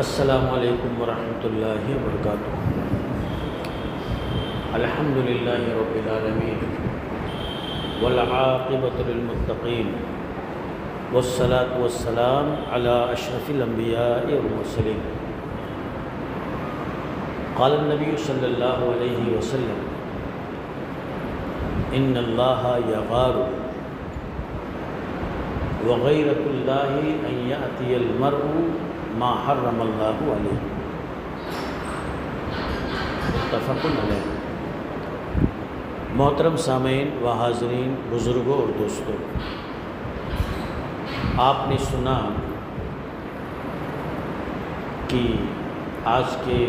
السلام علیکم ورحمۃ اللہ وبرکاتہ۔ الحمد للہ رب العالمین والعاقبۃ للمتقین والصلاة والسلام علی اشرف الانبیاء والمرسلین۔ قال النبی صلی اللہ علیہ وسلم ان اللہ یغار وغیرۃ اللہ ان یأتی المرء ما حرم اللہ علیہ، متفق علیہ۔ محترم سامعین و حاضرین، بزرگوں اور دوستوں، آپ نے سنا کہ آج کے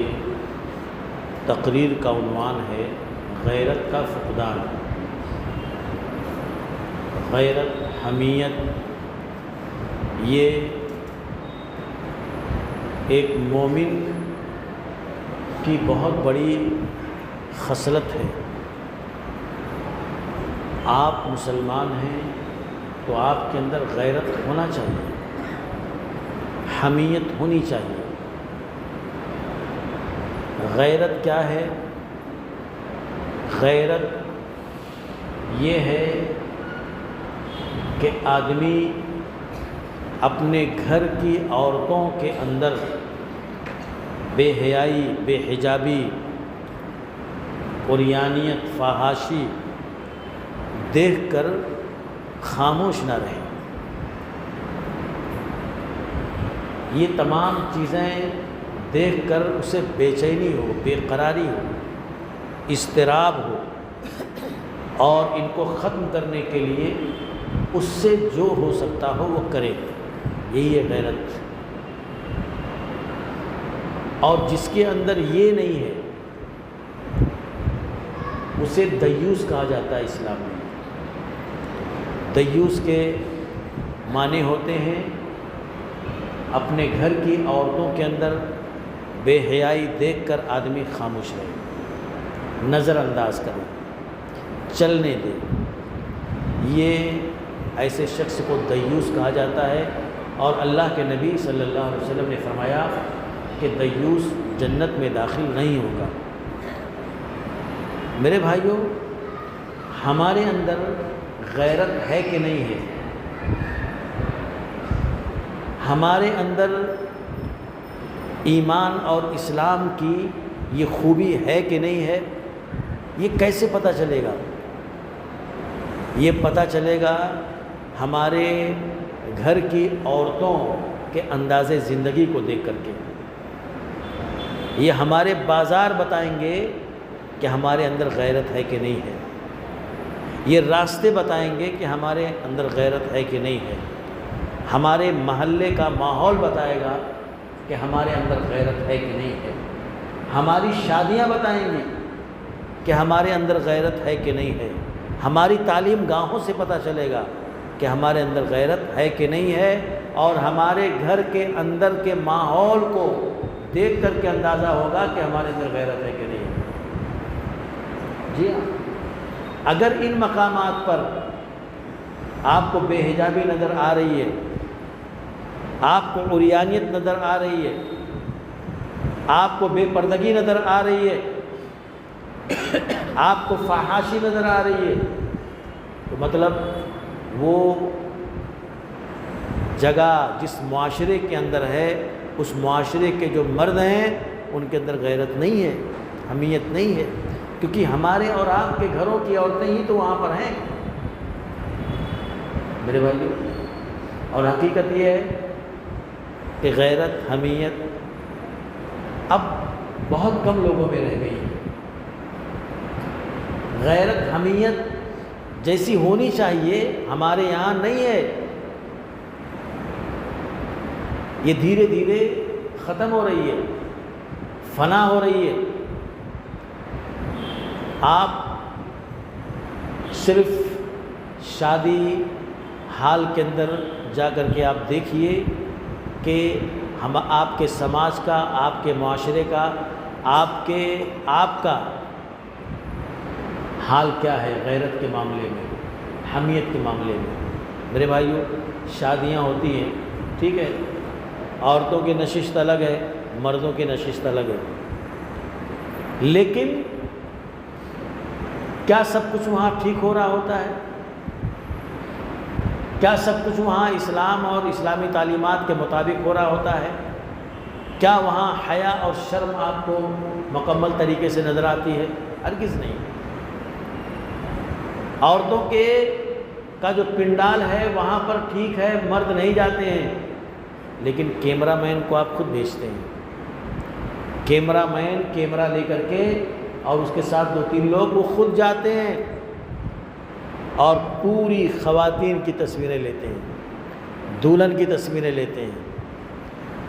تقریر کا عنوان ہے غیرت کا فقدان۔ غیرت، حمیت، یہ ایک مومن کی بہت بڑی خصلت ہے۔ آپ مسلمان ہیں تو آپ کے اندر غیرت ہونا چاہیے، حمیت ہونی چاہیے۔ غیرت کیا ہے؟ غیرت یہ ہے کہ آدمی اپنے گھر کی عورتوں کے اندر بے حیائی، بے حجابی، عریانیت، فحاشی دیکھ کر خاموش نہ رہے۔ یہ تمام چیزیں دیکھ کر اسے بے چینی ہو، بے قراری ہو، اضطراب ہو، اور ان کو ختم کرنے کے لیے اس سے جو ہو سکتا ہو وہ کرے۔ یہی ہے غیرت۔ اور جس کے اندر یہ نہیں ہے اسے دیوس کہا جاتا ہے اسلام میں۔ دیوس کے معنی ہوتے ہیں اپنے گھر کی عورتوں کے اندر بے حیائی دیکھ کر آدمی خاموش رہے، نظر انداز کرے، چلنے دے۔ یہ ایسے شخص کو دیوس کہا جاتا ہے، اور اللہ کے نبی صلی اللہ علیہ وسلم نے فرمایا کہ دیوس جنت میں داخل نہیں ہوگا۔ میرے بھائیوں، ہمارے اندر غیرت ہے کہ نہیں ہے؟ ہمارے اندر ایمان اور اسلام کی یہ خوبی ہے کہ نہیں ہے؟ یہ کیسے پتہ چلے گا؟ یہ پتہ چلے گا ہمارے گھر کی عورتوں کے انداز زندگی کو دیکھ کر کے۔ یہ ہمارے بازار بتائیں گے کہ ہمارے اندر غیرت ہے کہ نہیں ہے۔ یہ راستے بتائیں گے کہ ہمارے اندر غیرت ہے کہ نہیں ہے۔ ہمارے محلے کا ماحول بتائے گا کہ ہمارے اندر غیرت ہے کہ نہیں ہے۔ ہماری شادیاں بتائیں گے کہ ہمارے اندر غیرت ہے کہ نہیں ہے۔ ہماری تعلیم گاہوں سے پتہ چلے گا کہ ہمارے اندر غیرت ہے کہ نہیں ہے، اور ہمارے گھر کے اندر کے ماحول کو دیکھ کر کے اندازہ ہوگا کہ ہمارے اندر غیرت ہے کہ نہیں ہے۔ جی ہاں، اگر ان مقامات پر آپ کو بے حجابی نظر آ رہی ہے، آپ کو عریانیت نظر آ رہی ہے، آپ کو بے پردگی نظر آ رہی ہے، آپ کو فحاشی نظر آ رہی ہے، تو مطلب وہ جگہ جس معاشرے کے اندر ہے، اس معاشرے کے جو مرد ہیں ان کے اندر غیرت نہیں ہے، حمیت نہیں ہے، کیونکہ ہمارے اور آپ کے گھروں کی عورتیں ہی تو وہاں پر ہیں میرے بھائیو۔ اور حقیقت یہ ہے کہ غیرت، حمیت اب بہت کم لوگوں میں رہ گئی ہے۔ غیرت، حمیت جیسی ہونی چاہیے ہمارے یہاں نہیں ہے۔ یہ دھیرے دھیرے ختم ہو رہی ہے، فنا ہو رہی ہے۔ آپ صرف شادی حال کے اندر جا کر کے آپ دیکھیے کہ آپ کے سماج کا، آپ کے معاشرے کا، آپ کا حال کیا ہے غیرت کے معاملے میں، حمیت کے معاملے میں۔ میرے بھائیوں، شادیاں ہوتی ہیں، ٹھیک ہے، عورتوں کی نشست الگ ہے، مردوں کی نشست الگ ہے، لیکن کیا سب کچھ وہاں ٹھیک ہو رہا ہوتا ہے؟ کیا سب کچھ وہاں اسلام اور اسلامی تعلیمات کے مطابق ہو رہا ہوتا ہے؟ کیا وہاں حیا اور شرم آپ کو مکمل طریقے سے نظر آتی ہے؟ ہرگز نہیں۔ عورتوں کا جو پنڈال ہے وہاں پر ٹھیک ہے، مرد نہیں جاتے ہیں، لیکن کیمرہ مین کو آپ خود بھیجتے ہیں۔ کیمرہ مین کیمرہ لے کر کے اور اس کے ساتھ 2-3 لوگ وہ خود جاتے ہیں اور پوری خواتین کی تصویریں لیتے ہیں، دلہن کی تصویریں لیتے ہیں،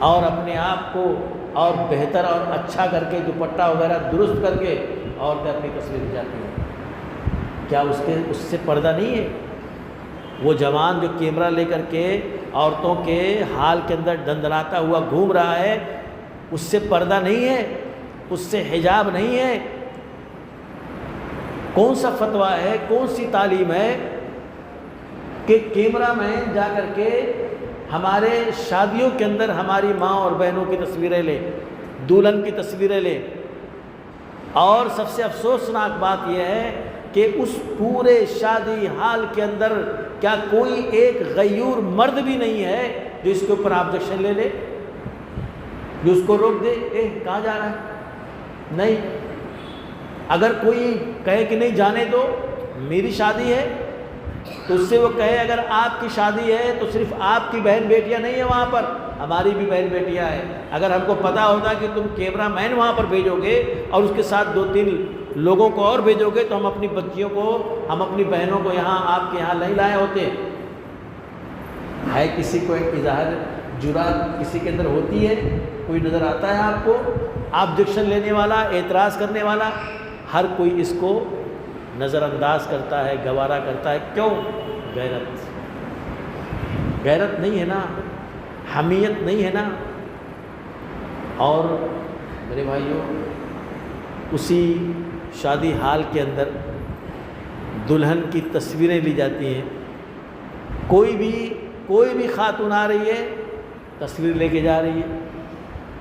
اور اپنے آپ کو اور بہتر اور اچھا کر کے دوپٹہ وغیرہ درست کر کے عورتیں اپنی تصویر جاتی ہیں۔ کیا اس سے پردہ نہیں ہے؟ وہ جوان جو کیمرہ لے کر کے عورتوں کے حال کے اندر دندناتا ہوا گھوم رہا ہے، اس سے پردہ نہیں ہے؟ اس سے حجاب نہیں ہے؟ کون سا فتویٰ ہے، کون سی تعلیم ہے کہ کیمرہ مین جا کر کے ہمارے شادیوں کے اندر ہماری ماں اور بہنوں کی تصویریں لے، دلہن کی تصویریں لے؟ اور سب سے افسوسناک بات یہ ہے کہ اس پورے شادی حال کے اندر کیا کوئی ایک غیور مرد بھی نہیں ہے جو اس کے اوپر آبجیکشن لے لے، جو اس کو روک دے، کہاں جا رہا ہے؟ نہیں۔ اگر کوئی کہے کہ نہیں جانے دو، میری شادی ہے، تو اس سے وہ کہے اگر آپ کی شادی ہے تو صرف آپ کی بہن بیٹیاں نہیں ہیں وہاں پر، ہماری بھی بہن بیٹیاں ہیں۔ اگر ہم کو پتہ ہوتا کہ تم کیمرہ مین وہاں پر بھیجو گے اور اس کے ساتھ 2-3 لوگوں کو اور بھیجو گے تو ہم اپنی بچیوں کو، ہم اپنی بہنوں کو یہاں آپ کے یہاں نہیں لائے ہوتے۔ ہے کسی کو اظہار جرات کسی کے اندر ہوتی ہے؟ کوئی نظر آتا ہے آپ کو آبجیکشن لینے والا، اعتراض کرنے والا؟ ہر کوئی اس کو نظر انداز کرتا ہے، گوارا کرتا ہے۔ کیوں؟ غیرت نہیں ہے نا، حمیت نہیں ہے نا۔ اور میرے بھائیوں، اسی شادی حال کے اندر دلہن کی تصویریں لی جاتی ہیں۔ کوئی بھی خاتون آ رہی ہے، تصویر لے کے جا رہی ہے،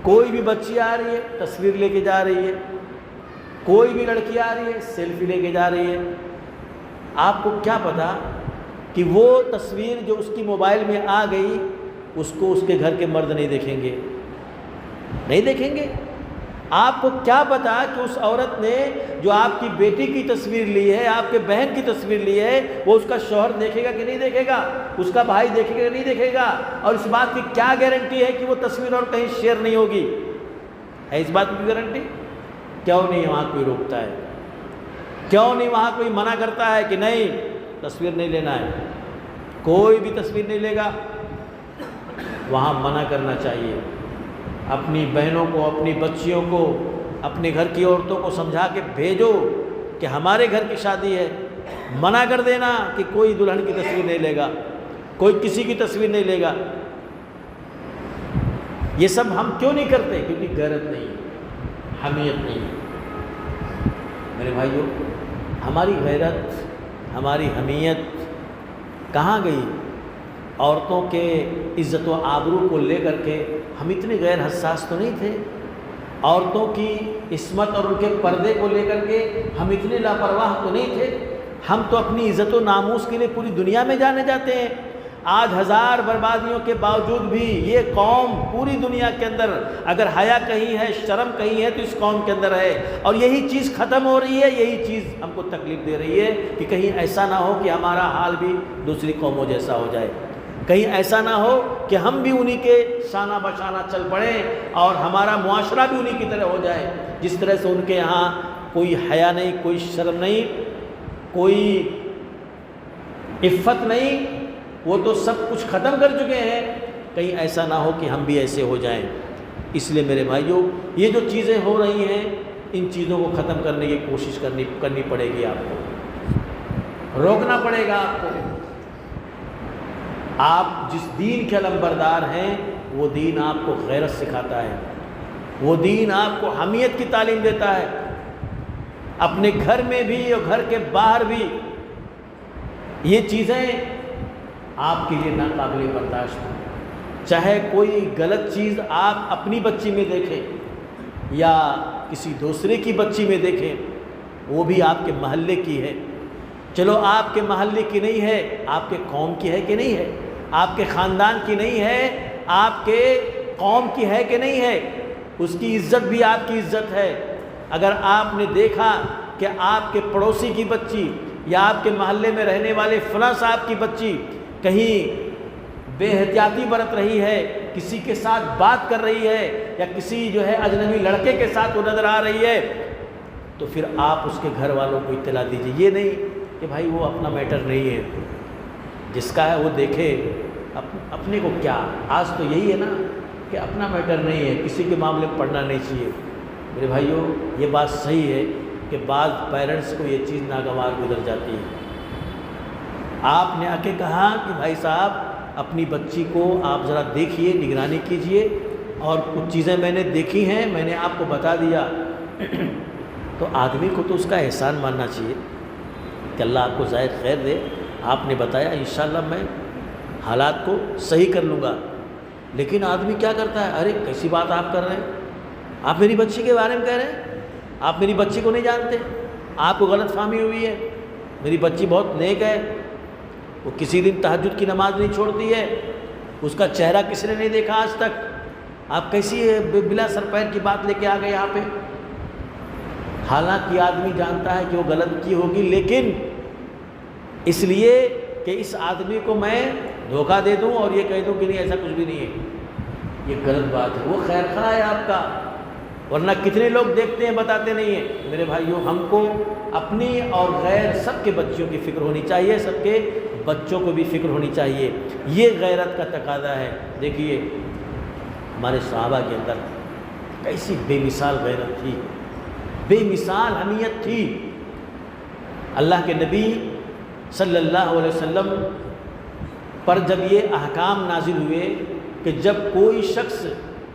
کوئی بھی بچی آ رہی ہے، تصویر لے کے جا رہی ہے، کوئی بھی لڑکی آ رہی ہے، سیلفی لے کے جا رہی ہے۔ آپ کو کیا پتا کہ وہ تصویر جو اس کی موبائل میں آ گئی اس کو اس کے گھر کے مرد نہیں دیکھیں گے؟ نہیں دیکھیں گے۔ آپ کو کیا پتا کہ اس عورت نے جو آپ کی بیٹی کی تصویر لی ہے، آپ کے بہن کی تصویر لی ہے، وہ اس کا شوہر دیکھے گا کہ نہیں دیکھے گا، اس کا بھائی دیکھے گا کہ نہیں دیکھے گا؟ اور اس بات کی کیا گارنٹی ہے کہ وہ تصویر اور کہیں شیئر نہیں ہوگی؟ ہے اس بات کی گارنٹی؟ کیوں نہیں وہاں کوئی روکتا ہے؟ کیوں نہیں وہاں کوئی منع کرتا ہے کہ نہیں تصویر نہیں لینا ہے؟ کوئی بھی تصویر نہیں لے گا۔ وہاں منع کرنا چاہیے۔ اپنی بہنوں کو، اپنی بچیوں کو، اپنے گھر کی عورتوں کو سمجھا کے بھیجو کہ ہمارے گھر کی شادی ہے۔ منع کر دینا کہ کوئی دلہن کی تصویر نہیں لے گا، کوئی کسی کی تصویر نہیں لے گا۔ یہ سب ہم کیوں نہیں کرتے؟ کیونکہ غیرت نہیں، حمیت نہیں۔ میرے بھائیوں، ہماری غیرت، ہماری حمیت کہاں گئی؟ عورتوں کے عزت و آبرو کو لے کر کے ہم اتنے غیر حساس تو نہیں تھے؟ عورتوں کی عصمت اور ان کے پردے کو لے کر کے ہم اتنے لاپرواہ تو نہیں تھے؟ ہم تو اپنی عزت و ناموس کے لیے پوری دنیا میں جانے جاتے ہیں۔ آج 1000 بربادیوں کے باوجود بھی یہ قوم پوری دنیا کے اندر اگر حیا کہیں ہے، شرم کہیں ہے تو اس قوم کے اندر ہے، اور یہی چیز ختم ہو رہی ہے، یہی چیز ہم کو تکلیف دے رہی ہے کہ کہیں ایسا نہ ہو کہ ہمارا حال بھی دوسری قوموں جیسا ہو جائے، کہیں ایسا نہ ہو کہ ہم بھی انہی کے شانہ بشانہ چل پڑیں اور ہمارا معاشرہ بھی انہی کی طرح ہو جائے جس طرح سے ان کے یہاں کوئی حیا نہیں، کوئی شرم نہیں، کوئی عفت نہیں، وہ تو سب کچھ ختم کر چکے ہیں۔ کہیں ایسا نہ ہو کہ ہم بھی ایسے ہو جائیں۔ اس لیے میرے بھائیوں، یہ جو چیزیں ہو رہی ہیں ان چیزوں کو ختم کرنے کی کوشش کرنی پڑے گی، آپ کو روکنا پڑے گا۔ آپ جس دین کے علمبردار ہیں وہ دین آپ کو غیرت سکھاتا ہے، وہ دین آپ کو حمیت کی تعلیم دیتا ہے۔ اپنے گھر میں بھی اور گھر کے باہر بھی یہ چیزیں آپ کے لیے ناقابل برداشت ہیں۔ چاہے کوئی غلط چیز آپ اپنی بچی میں دیکھیں یا کسی دوسرے کی بچی میں دیکھیں، وہ بھی آپ کے محلے کی ہے، چلو آپ کے محلے کی نہیں ہے، آپ کے قوم کی ہے کہ نہیں ہے، آپ کے خاندان کی نہیں ہے، آپ کے قوم کی ہے کہ نہیں ہے، اس کی عزت بھی آپ کی عزت ہے۔ اگر آپ نے دیکھا کہ آپ کے پڑوسی کی بچی یا آپ کے محلے میں رہنے والے فلاں صاحب کی بچی کہیں بے احتیاطی برت رہی ہے، کسی کے ساتھ بات کر رہی ہے یا کسی جو ہے اجنبی لڑکے کے ساتھ وہ نظر آ رہی ہے، تو پھر آپ اس کے گھر والوں کو اطلاع دیجیے۔ یہ نہیں کہ بھائی وہ اپنا میٹر نہیں ہے، جس کا ہے وہ دیکھے، اپنے کو کیا۔ آج تو یہی ہے نا کہ اپنا میٹر نہیں ہے، کسی کے معاملے میں پڑھنا نہیں چاہیے۔ میرے بھائیوں، یہ بات صحیح ہے کہ بعض پیرنٹس کو یہ چیز ناگوار گزر جاتی ہے۔ آپ نے آ کے کہا کہ بھائی صاحب اپنی بچی کو آپ ذرا دیکھیے، نگرانی کیجئے، اور کچھ چیزیں میں نے دیکھی ہیں، میں نے آپ کو بتا دیا، تو آدمی کو تو اس کا احسان ماننا چاہیے کہ اللہ آپ کو زائد خیر دے، آپ نے بتایا، انشاءاللہ میں حالات کو صحیح کر لوں گا۔ لیکن آدمی کیا کرتا ہے، ارے کیسی بات آپ کر رہے ہیں، آپ میری بچی کے بارے میں کہہ رہے ہیں، آپ میری بچی کو نہیں جانتے، آپ کو غلط فہمی ہوئی ہے، میری بچی بہت نیک ہے، وہ کسی دن تہجد کی نماز نہیں چھوڑتی ہے، اس کا چہرہ کسی نے نہیں دیکھا آج تک، آپ کیسی بلا سر پیر کی بات لے کے آ گئے یہاں پہ۔ حالانکہ آدمی جانتا ہے کہ وہ غلط کی ہوگی، لیکن اس لیے کہ اس آدمی کو میں دھوکہ دے دوں اور یہ کہہ دوں کہ نہیں ایسا کچھ بھی نہیں ہے، یہ غلط بات ہے، وہ خیر خواہ ہے آپ کا، ورنہ کتنے لوگ دیکھتے ہیں بتاتے نہیں ہیں۔ میرے بھائیوں، ہم کو اپنی اور غیر سب کے بچوں کی فکر ہونی چاہیے، سب کے بچوں کو بھی فکر ہونی چاہیے، یہ غیرت کا تقاضا ہے۔ دیکھیے ہمارے صحابہ کے اندر کیسی بے مثال غیرت تھی، بے مثال حمیت تھی۔ اللہ کے نبی صلی اللہ علیہ وسلم پر جب یہ احکام نازل ہوئے کہ جب کوئی شخص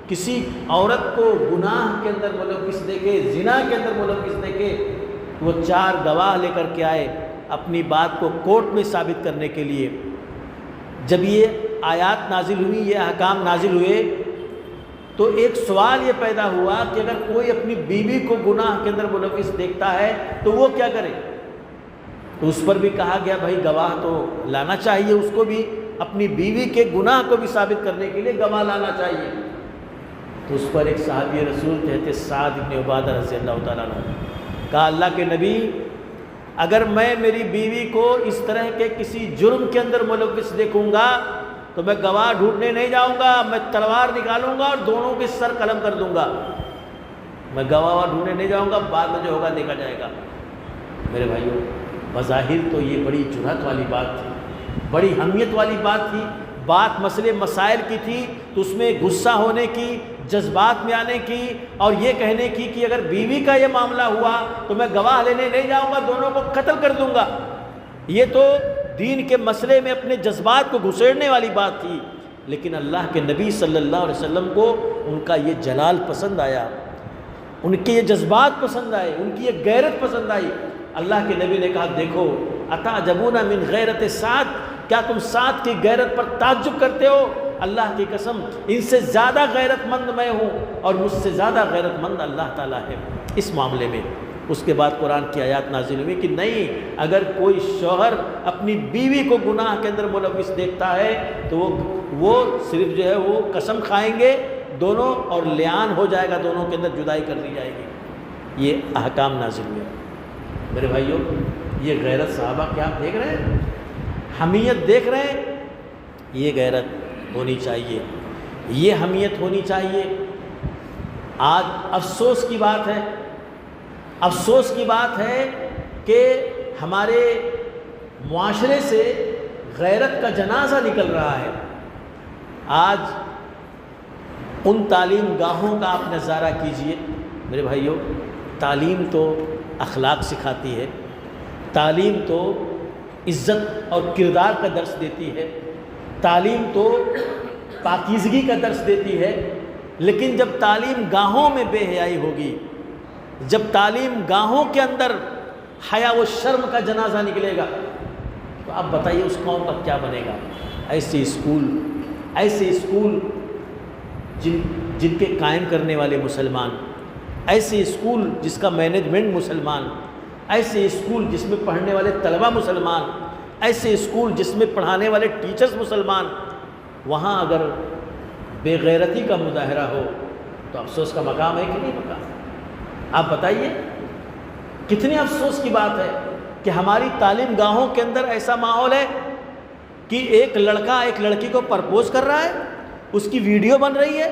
کسی عورت کو گناہ کے اندر ملوث دیکھے، زنا کے اندر ملوث دیکھے، وہ 4 گواہ لے کر کے آئے اپنی بات کو کورٹ میں ثابت کرنے کے لیے۔ جب یہ آیات نازل ہوئی، یہ احکام نازل ہوئے، تو ایک سوال یہ پیدا ہوا کہ اگر کوئی اپنی بیوی کو گناہ کے اندر ملوث دیکھتا ہے تو وہ کیا کرے؟ تو اس پر بھی کہا گیا بھائی گواہ تو لانا چاہیے، اس کو بھی اپنی بیوی کے گناہ کو بھی ثابت کرنے کے لیے گواہ لانا چاہیے۔ تو اس پر ایک صحابی رسول کہتے سعد بن عبادہ رضی اللہ تعالیٰ عنہ، کہا اللہ کے نبی، اگر میں میری بیوی کو اس طرح کے کسی جرم کے اندر ملوث دیکھوں گا تو میں گواہ ڈھونڈنے نہیں جاؤں گا، میں تلوار نکالوں گا اور دونوں کے سر قلم کر دوں گا، میں گواہ ڈھونڈنے نہیں جاؤں گا، بعد میں جو ہوگا دیکھا جائے گا۔ میرے بھائیوں، بظاہر تو یہ بڑی جرأت والی بات تھی، بڑی اہمیت والی بات تھی، بات مسئلے مسائل کی تھی، تو اس میں غصہ ہونے کی، جذبات میں آنے کی اور یہ کہنے کی کہ اگر بیوی کا یہ معاملہ ہوا تو میں گواہ لینے نہیں جاؤں گا، دونوں کو قتل کر دوں گا، یہ تو دین کے مسئلے میں اپنے جذبات کو گھسیڑنے والی بات تھی۔ لیکن اللہ کے نبی صلی اللہ علیہ وسلم کو ان کا یہ جلال پسند آیا، ان کے یہ جذبات پسند آئے، ان کی یہ غیرت پسند آئی۔ اللہ کے نبی نے کہا دیکھو اتعجبون من غیرت سعد، کیا تم سعد کی غیرت پر تعجب کرتے ہو؟ اللہ کی قسم ان سے زیادہ غیرت مند میں ہوں اور مجھ سے زیادہ غیرت مند اللہ تعالیٰ ہے اس معاملے میں۔ اس کے بعد قرآن کی آیات نازل ہوئی کہ نہیں، اگر کوئی شوہر اپنی بیوی کو گناہ کے اندر ملوث دیکھتا ہے تو وہ صرف جو ہے وہ قسم کھائیں گے دونوں اور لیان ہو جائے گا، دونوں کے اندر جدائی کر دی جائے گی۔ یہ احکام نازل ہوئے۔ میرے بھائیوں، یہ غیرت صحابہ کیا آپ دیکھ رہے ہیں، حمیت دیکھ رہے ہیں، یہ غیرت ہونی چاہیے، یہ حمیت ہونی چاہیے۔ آج افسوس کی بات ہے، افسوس کی بات ہے کہ ہمارے معاشرے سے غیرت کا جنازہ نکل رہا ہے۔ آج ان تعلیم گاہوں کا آپ نظارہ کیجئے میرے بھائیوں، تعلیم تو اخلاق سکھاتی ہے، تعلیم تو عزت اور کردار کا درس دیتی ہے، تعلیم تو پاکیزگی کا درس دیتی ہے، لیکن جب تعلیم گاہوں میں بے حیائی ہوگی، جب تعلیم گاہوں کے اندر حیا و شرم کا جنازہ نکلے گا، تو آپ بتائیے اس قوم کا کیا بنے گا۔ ایسے اسکول ایسے اسکول جن کے قائم کرنے والے مسلمان، ایسے اسکول جس کا مینجمنٹ مسلمان، ایسے اسکول جس میں پڑھنے والے طلبہ مسلمان، ایسے اسکول جس میں پڑھانے والے ٹیچرز مسلمان، وہاں اگر بے غیرتی کا مظاہرہ ہو تو افسوس کا مقام ہے کہ نہیں مقام؟ آپ بتائیے، کتنے افسوس کی بات ہے کہ ہماری تعلیم گاہوں کے اندر ایسا ماحول ہے کہ ایک لڑکا ایک لڑکی کو پرپوز کر رہا ہے، اس کی ویڈیو بن رہی ہے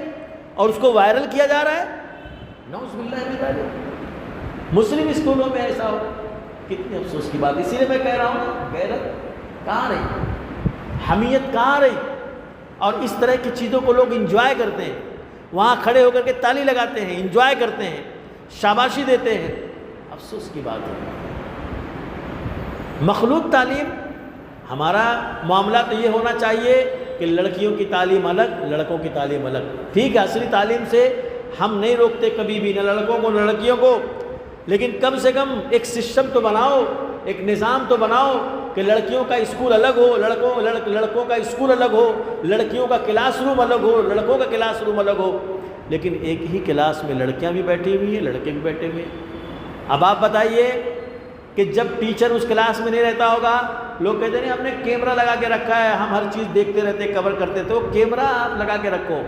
اور اس کو وائرل کیا جا رہا ہے۔ نعوذ باللہ من ذالک۔ مسلم اسکولوں میں ایسا ہو، کتنے افسوس کی بات۔ اسی لیے میں کہہ رہا ہوں نا، غیرت کہاں رہی، حمیت کہاں رہی؟ اور اس طرح کی چیزوں کو لوگ انجوائے کرتے ہیں، وہاں کھڑے ہو کر کے تالی لگاتے ہیں، انجوائے کرتے ہیں، شاباشی دیتے ہیں۔ افسوس کی بات ہے۔ مخلوط تعلیم، ہمارا معاملہ تو یہ ہونا چاہیے کہ لڑکیوں کی تعلیم الگ، لڑکوں کی تعلیم الگ۔ ٹھیک ہے، اصلی تعلیم سے ہم نہیں روکتے کبھی بھی، نہ لڑکوں کو نہ لڑکیوں کو، لیکن کم سے کم ایک سسٹم تو بناؤ، ایک نظام تو بناؤ کہ لڑکیوں کا اسکول الگ ہو، لڑکوں کا اسکول الگ ہو، لڑکیوں کا کلاس روم الگ ہو، لڑکوں کا کلاس روم الگ ہو، لیکن ایک ہی کلاس میں لڑکیاں بھی بیٹھی ہوئی ہیں، لڑکے بھی بیٹھے ہوئے ہیں۔ اب آپ بتائیے کہ جب ٹیچر اس کلاس میں نہیں رہتا ہوگا، لوگ کہتے ہیں ہم نے کیمرہ لگا کے رکھا ہے، ہم ہر چیز دیکھتے رہتے، کور کرتے تھے۔ وہ کیمرہ آپ لگا کے رکھو،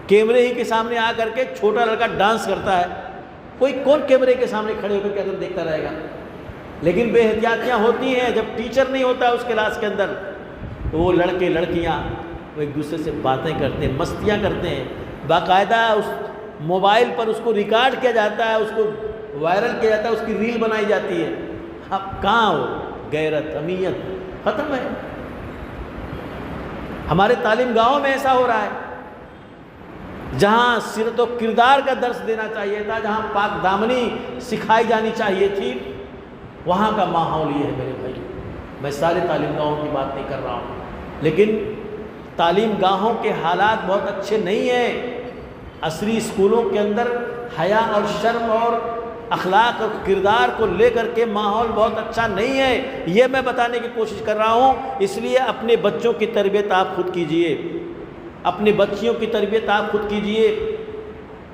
کیمرے ہی کے سامنے آ کر کے چھوٹا لڑکا ڈانس کرتا ہے، کوئی کون کیمرے کے سامنے کھڑے ہو کر کے دیکھتا رہے گا؟ لیکن بے احتیاطیاں ہوتی ہیں، جب ٹیچر نہیں ہوتا اس کلاس کے اندر تو وہ لڑکے لڑکیاں وہ ایک دوسرے سے باتیں کرتے ہیں، مستیاں کرتے ہیں، باقاعدہ اس موبائل پر اس کو ریکارڈ کیا جاتا ہے، اس کو وائرل کیا جاتا ہے، اس کی ریل بنائی جاتی ہے۔ اب کہاں ہو غیرت، حمیت؟ ختم ہے۔ ہمارے تعلیم گاہوں میں ایسا ہو رہا ہے، جہاں سیرت و کردار کا درس دینا چاہیے تھا، جہاں پاک دامنی سکھائی جانی چاہیے تھی، وہاں کا ماحول یہ ہے میرے بھائی۔ میں سارے تعلیم گاہوں کی بات نہیں کر رہا ہوں، لیکن تعلیم گاہوں کے حالات بہت اچھے نہیں ہیں۔ عصری اسکولوں کے اندر حیا اور شرم اور اخلاق اور کردار کو لے کر کے ماحول بہت اچھا نہیں ہے، یہ میں بتانے کی کوشش کر رہا ہوں۔ اس لیے اپنے بچوں کی تربیت آپ خود کیجئے، اپنی بچیوں کی تربیت آپ خود کیجئے۔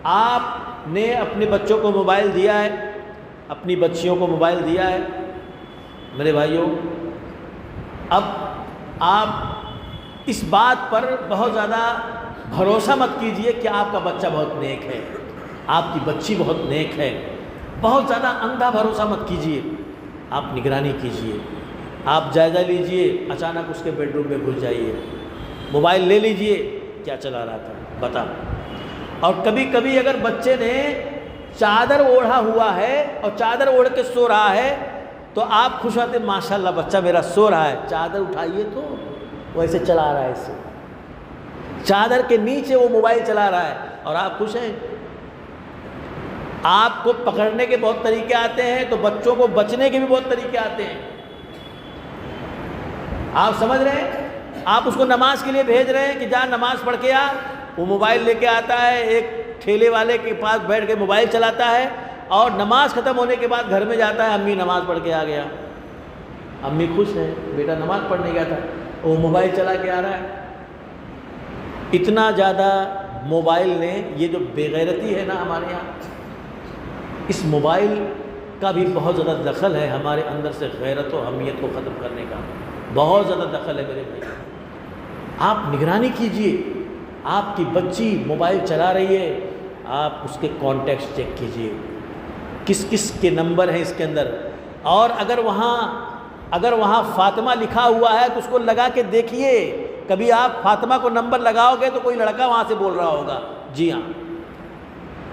آپ نے اپنے بچوں کو موبائل دیا ہے، اپنی بچیوں کو موبائل دیا ہے، میرے بھائیوں، اب آپ اس بات پر بہت زیادہ بھروسہ مت کیجئے کہ آپ کا بچہ بہت نیک ہے، آپ کی بچی بہت نیک ہے، بہت زیادہ اندھا بھروسہ مت کیجئے۔ آپ نگرانی کیجئے، آپ جائزہ لیجئے، اچانک اس کے بیڈ روم میں گھس جائیے، موبائل لے لیجئے، کیا چلا رہا تھا بتا۔ اور کبھی کبھی اگر بچے نے چادر اوڑھا ہوا ہے اور چادر اوڑھ کے سو رہا ہے تو آپ خوش ہوتے ہیں، ماشاءاللہ بچہ میرا سو رہا ہے، چادر اٹھائیے تو وہ ایسے چلا رہا ہے، اسے چادر کے نیچے وہ موبائل چلا رہا ہے اور آپ خوش ہیں۔ آپ کو پکڑنے کے بہت طریقے آتے ہیں تو بچوں کو بچنے کے بھی بہت طریقے آتے ہیں۔ آپ سمجھ رہے ہیں؟ آپ اس کو نماز کے لیے بھیج رہے ہیں کہ جا نماز پڑھ کے آ، وہ موبائل لے کے آتا ہے، ایک ٹھیلے والے کے پاس بیٹھ کے موبائل چلاتا ہے، اور نماز ختم ہونے کے بعد گھر میں جاتا ہے، امی نماز پڑھ کے آ گیا۔ امی خوش ہے، بیٹا نماز پڑھنے گیا تھا، وہ موبائل چلا کے آ رہا ہے۔ اتنا زیادہ موبائل نے، یہ جو بے غیرتی ہے نا ہمارے یہاں، اس موبائل کا بھی بہت زیادہ دخل ہے ہمارے اندر سے غیرت و حمیت کو ختم کرنے کا، بہت زیادہ دخل ہے میرے بھائی۔ آپ نگرانی کیجئے، آپ کی بچی موبائل چلا رہی ہے، آپ اس کے کانٹیکٹس چیک کیجئے، کس کس کے نمبر ہیں اس کے اندر، اور اگر وہاں فاطمہ لکھا ہوا ہے تو اس کو لگا کے دیکھیے، کبھی آپ فاطمہ کو نمبر لگاؤ گے تو کوئی لڑکا وہاں سے بول رہا ہوگا۔ جی ہاں،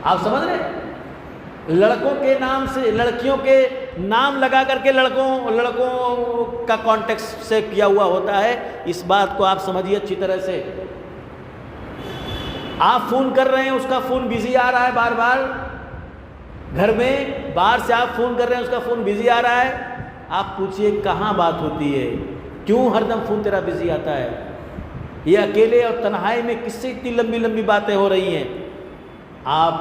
آپ سمجھ رہے ہیں؟ لڑکوں کے نام سے لڑکیوں کے نام لگا کر کے لڑکوں کا کانٹیکٹ سے کیا ہوا ہوتا ہے، اس بات کو آپ سمجھیے اچھی طرح سے۔ آپ فون کر رہے ہیں، اس کا فون بزی آ رہا ہے، بار بار گھر میں باہر سے آپ فون کر رہے ہیں، اس کا فون بزی آ رہا ہے، آپ پوچھئے کہاں بات ہوتی ہے، کیوں ہر دم فون تیرا بزی آتا ہے، یہ اکیلے اور تنہائی میں کس سے اتنی لمبی لمبی باتیں ہو رہی ہیں؟ آپ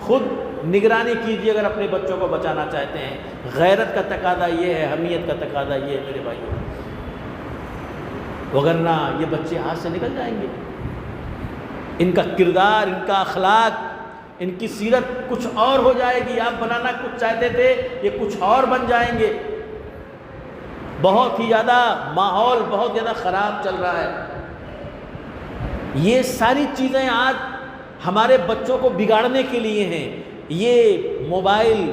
خود نگرانی کیجیے اگر اپنے بچوں کو بچانا چاہتے ہیں۔ غیرت کا تقاضا یہ ہے، حمیت کا تقاضا یہ ہے میرے بھائیوں۔ وگرنہ یہ بچے ہاتھ سے نکل جائیں گے. ان کا کردار، ان کا اخلاق، ان کی سیرت کچھ اور ہو جائے گی. آپ بنانا کچھ چاہتے تھے، یہ کچھ اور بن جائیں گے. بہت ہی زیادہ ماحول بہت زیادہ خراب چل رہا ہے. یہ ساری چیزیں آج ہمارے بچوں کو بگاڑنے کے لیے ہیں. یہ موبائل،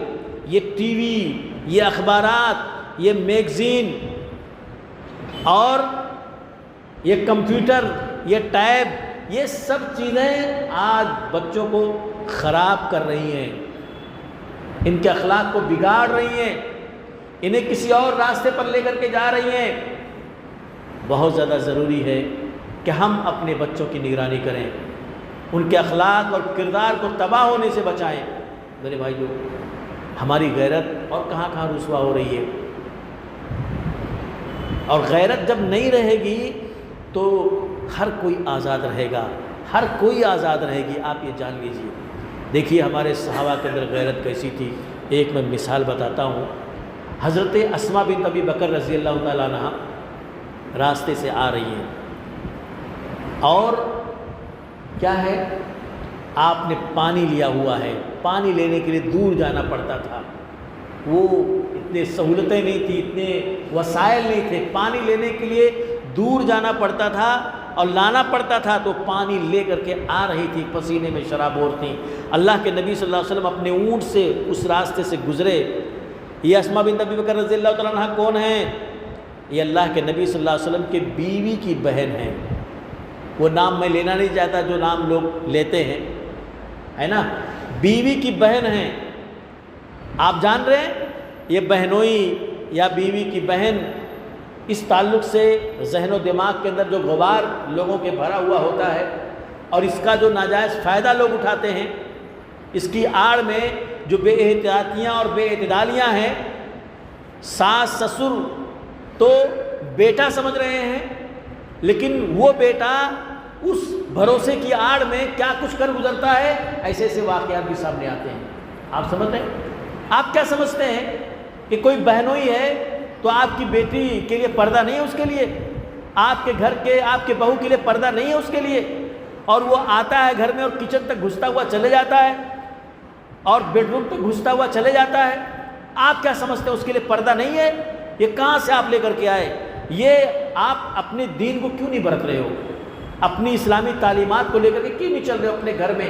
یہ ٹی وی، یہ اخبارات، یہ میگزین اور یہ کمپیوٹر، یہ ٹیب، یہ سب چیزیں آج بچوں کو خراب کر رہی ہیں، ان کے اخلاق کو بگاڑ رہی ہیں، انہیں کسی اور راستے پر لے کر کے جا رہی ہیں. بہت زیادہ ضروری ہے کہ ہم اپنے بچوں کی نگرانی کریں، ان کے اخلاق اور کردار کو تباہ ہونے سے بچائیں. میرے بھائیو، ہماری غیرت اور کہاں کہاں رسوا ہو رہی ہے. اور غیرت جب نہیں رہے گی تو ہر کوئی آزاد رہے گا، ہر کوئی آزاد رہے گی. آپ یہ جان لیجئے. دیکھیے ہمارے صحابہ کے اندر غیرت کیسی تھی. ایک میں مثال بتاتا ہوں. حضرت اسماء بنت ابی بکر رضی اللہ تعالیٰ عنہ راستے سے آ رہی ہیں اور کیا ہے، آپ نے پانی لیا ہوا ہے. پانی لینے کے لیے دور جانا پڑتا تھا. وہ اتنے سہولتیں نہیں تھیں، اتنے وسائل نہیں تھے. پانی لینے کے لیے دور جانا پڑتا تھا اور لانا پڑتا تھا. تو پانی لے کر کے آ رہی تھی، پسینے میں شرابور تھیں. اللہ کے نبی صلی اللہ علیہ وسلم اپنے اونٹ سے اس راستے سے گزرے. یہ اسماء بنت ابی بکر رضی اللہ تعالیٰ عنہ کون ہیں؟ یہ اللہ کے نبی صلی اللہ علیہ وسلم کے بیوی کی بہن ہیں. وہ نام میں لینا نہیں چاہتا جو نام لوگ لیتے ہیں، ہے نا. بیوی کی بہن ہیں. آپ جان رہے ہیں یہ بہنوئی یا بیوی کی بہن، اس تعلق سے ذہن و دماغ کے اندر جو غبار لوگوں کے بھرا ہوا ہوتا ہے اور اس کا جو ناجائز فائدہ لوگ اٹھاتے ہیں، اس کی آڑ میں جو بے احتیاطیاں اور بے اعتدالیاں ہیں. ساس سسر تو بیٹا سمجھ رہے ہیں، لیکن وہ بیٹا اس بھروسے کی آڑ میں کیا کچھ کر گزرتا ہے. ایسے ایسے واقعات بھی سامنے آتے ہیں. آپ سمجھتے ہیں؟ آپ کیا سمجھتے ہیں کہ کوئی بہنوئی ہے تو آپ کی بیٹی کے لیے پردہ نہیں ہے اس کے لیے، آپ کے گھر کے آپ کے بہو کے لیے پردہ نہیں ہے اس کے لیے، اور وہ آتا ہے گھر میں اور کچن تک گھستا ہوا چلے جاتا ہے اور بیڈ روم تک گھستا ہوا چلے جاتا ہے. آپ کیا سمجھتے ہیں اس کے لیے پردہ نہیں ہے؟ یہ کہاں سے آپ لے کر کے آئے؟ یہ آپ اپنے دین کو کیوں نہیں برت رہے ہو؟ اپنی اسلامی تعلیمات کو لے کر کے کیوں نہیں چل رہے ہو اپنے گھر میں؟